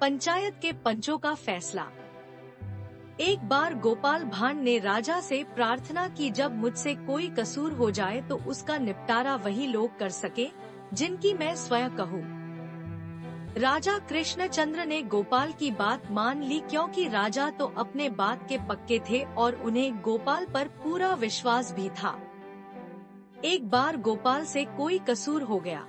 पंचायत के पंचों का फैसला। एक बार गोपाल भांड ने राजा से प्रार्थना की, जब मुझसे कोई कसूर हो जाए तो उसका निपटारा वही लोग कर सके जिनकी मैं स्वयं कहूँ। राजा कृष्णचंद्र ने गोपाल की बात मान ली, क्योंकि राजा तो अपने बात के पक्के थे और उन्हें गोपाल पर पूरा विश्वास भी था। एक बार गोपाल से कोई कसूर हो गया।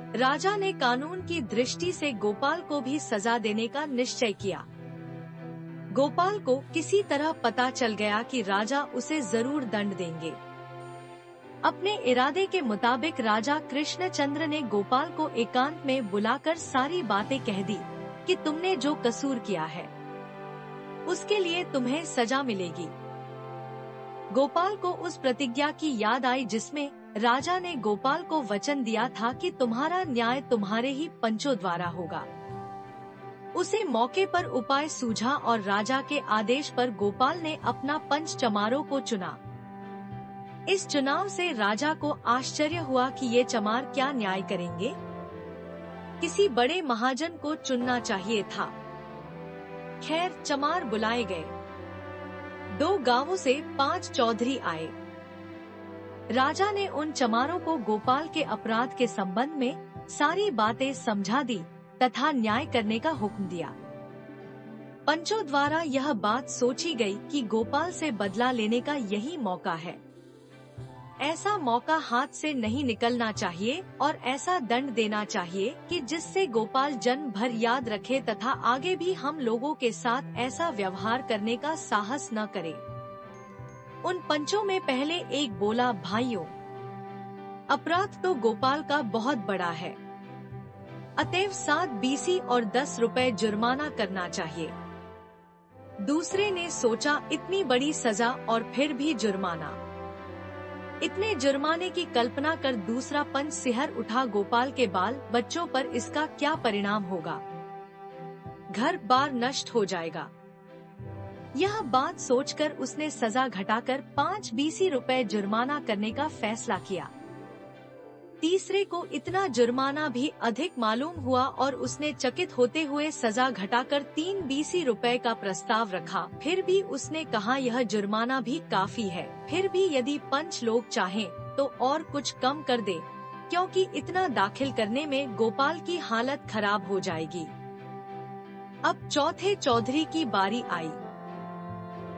राजा ने कानून की दृष्टि से गोपाल को भी सजा देने का निश्चय किया। गोपाल को किसी तरह पता चल गया कि राजा उसे जरूर दंड देंगे। अपने इरादे के मुताबिक राजा कृष्णचंद्र ने गोपाल को एकांत में बुलाकर सारी बातें कह दी कि तुमने जो कसूर किया है उसके लिए तुम्हें सजा मिलेगी। गोपाल को उस प्रतिज्ञा की याद आई जिसमें राजा ने गोपाल को वचन दिया था कि तुम्हारा न्याय तुम्हारे ही पंचों द्वारा होगा। उसे मौके पर उपाय सूझा और राजा के आदेश पर गोपाल ने अपना पंच चमारों को चुना। इस चुनाव से राजा को आश्चर्य हुआ कि ये चमार क्या न्याय करेंगे। किसी बड़े महाजन को चुनना चाहिए था। खैर, चमार बुलाए गए। 2 गांवों से 5 चौधरी आए। राजा ने उन चमारों को गोपाल के अपराध के संबंध में सारी बातें समझा दी तथा न्याय करने का हुक्म दिया। पंचों द्वारा यह बात सोची गई कि गोपाल से बदला लेने का यही मौका है। ऐसा मौका हाथ से नहीं निकलना चाहिए और ऐसा दंड देना चाहिए कि जिससे गोपाल जन्म भर याद रखे तथा आगे भी हम लोगों के साथ ऐसा व्यवहार करने का साहस न करे। उन पंचों में पहले एक बोला, भाइयों, अपराध तो गोपाल का बहुत बड़ा है, अतएव 7 बीसी और 10 रुपए जुर्माना करना चाहिए। दूसरे ने सोचा, इतनी बड़ी सजा और फिर भी जुर्माना। इतने जुर्माने की कल्पना कर दूसरा पंच सिहर उठा, गोपाल के बाल बच्चों पर इसका क्या परिणाम होगा, घर बार नष्ट हो जाएगा। यह बात सोचकर उसने सजा घटाकर 5 बीसी रुपए जुर्माना करने का फैसला किया। तीसरे को इतना जुर्माना भी अधिक मालूम हुआ और उसने चकित होते हुए सजा घटाकर 3 बीसी रुपए का प्रस्ताव रखा। फिर भी उसने कहा, यह जुर्माना भी काफी है, फिर भी यदि पंच लोग चाहें तो और कुछ कम कर दे, क्योंकि इतना दाखिल करने में गोपाल की हालत खराब हो जाएगी। अब चौथे चौधरी की बारी आई।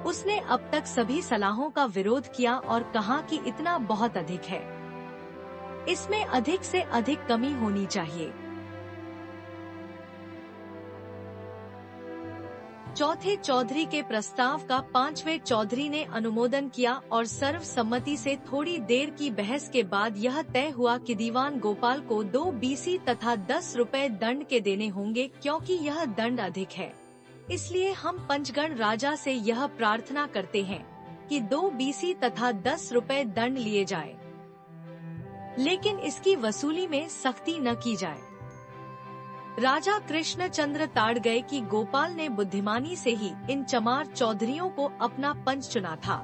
उसने अब तक सभी सलाहों का विरोध किया और कहा कि इतना बहुत अधिक है, इसमें अधिक से अधिक कमी होनी चाहिए। चौथे चौधरी के प्रस्ताव का 5वें चौधरी ने अनुमोदन किया और सर्वसम्मति से थोड़ी देर की बहस के बाद यह तय हुआ कि दीवान गोपाल को 2 बीसी तथा 10 रुपए दंड के देने होंगे, क्योंकि यह दंड अधिक है। इसलिए हम पंचगण राजा से यह प्रार्थना करते हैं कि 2 बीसी तथा 10 रुपए दंड लिए जाए, लेकिन इसकी वसूली में सख्ती न की जाए। राजा कृष्णचंद्र ताड़ गए कि गोपाल ने बुद्धिमानी से ही इन चमार चौधरियों को अपना पंच चुना था।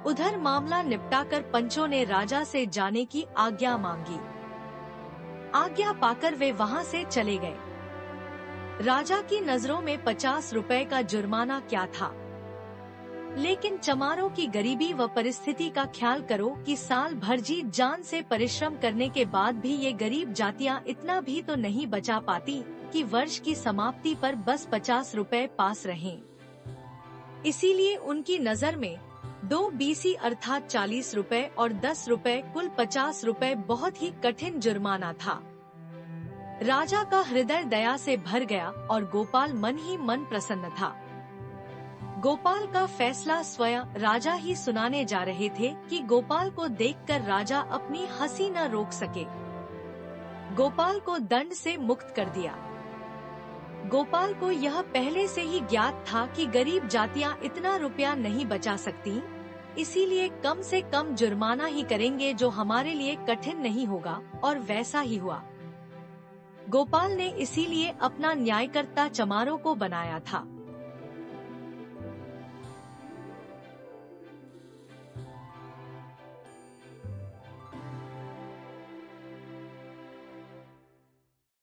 उधर मामला निपटाकर पंचों ने राजा से जाने की आज्ञा मांगी। आज्ञा पाकर वे वहां से चले गए। राजा की नजरों में 50 रुपए का जुर्माना क्या था, लेकिन चमारों की गरीबी व परिस्थिति का ख्याल करो कि साल भर जी जान से परिश्रम करने के बाद भी ये गरीब जातियां इतना भी तो नहीं बचा पाती कि वर्ष की समाप्ति पर बस 50 रुपए पास रहें। इसीलिए उनकी नजर में 2 बीसी अर्थात 40 रुपए और 10 रुपए कुल 50 रुपए बहुत ही कठिन जुर्माना था। राजा का हृदय दया से भर गया और गोपाल मन ही मन प्रसन्न था। गोपाल का फैसला स्वयं राजा ही सुनाने जा रहे थे कि गोपाल को देखकर राजा अपनी हंसी न रोक सके। गोपाल को दंड से मुक्त कर दिया। गोपाल को यह पहले से ही ज्ञात था कि गरीब जातियां इतना रुपया नहीं बचा सकती, इसीलिए कम से कम जुर्माना ही करेंगे जो हमारे लिए कठिन नहीं होगा, और वैसा ही हुआ। गोपाल ने इसीलिए अपना न्यायकर्ता चमारों को बनाया था।